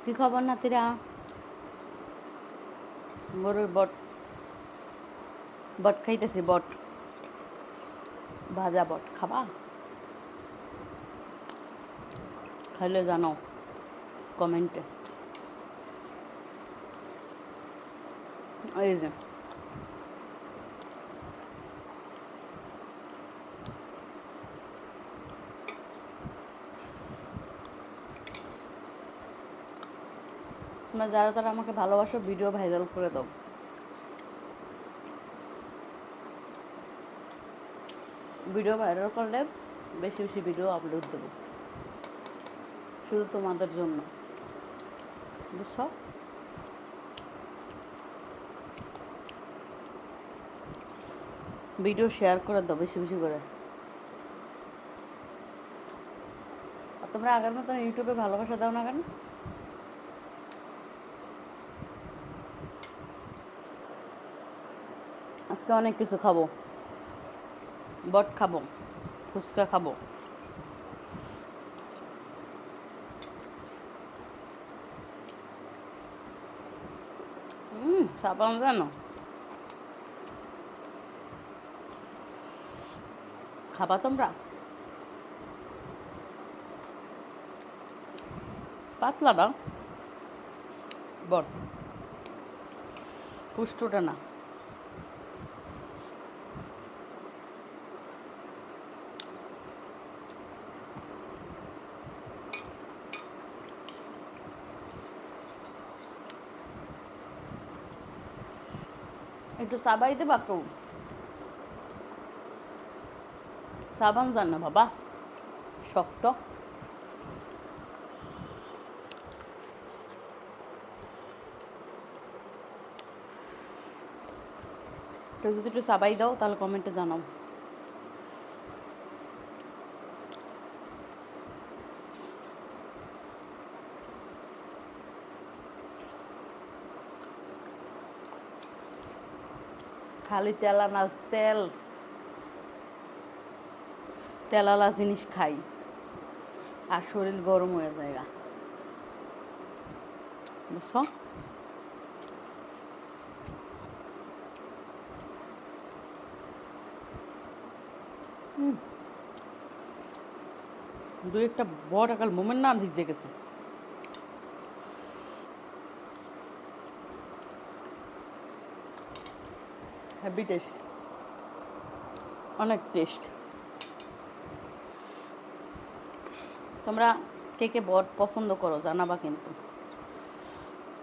কি খবর নাতিরা? গরুর বট বট খাইতেছি, বট ভাজা বট খাবা? খাইলে জানো কমেন্টে। এই যে তোমরা যারা তারা আমাকে ভালোবাসো, ভিডিও ভাইরাল করে দাও। ভিডিও ভাইরাল করলে বেশি বেশি ভিডিও আপলোড দেবো, শুধু তোমাদের জন্য, বুঝছো? ভিডিও শেয়ার করে দাও বেশি বেশি করে। আর তোমরা আগের মতন ইউটিউবে ভালোবাসা দাও না কেন? আজকে অনেক কিছু খাবো, বট খাবো, ফুচকা খাবো। সাবান জানো খাবা তোমরা? পাতলা দাও, বট পুষ্টটা না। একটু সাবাই দেবা তো, সাবান জান না বাবা, শক্ত। তো যদি একটু সাবাই দাও তাহলে কমেন্টে জানাও। খালি তেলানা তেলালা জিনিস খাই আর শরীর গরম হয়ে যায়, বুঝছো? দু একটা বড় একাল মোমের নাম ভিজে গেছে। হ্যাভি টেস্ট, অনেক টেস্ট। তোমরা কে কে বট পছন্দ করো জানাবা কিন্তু।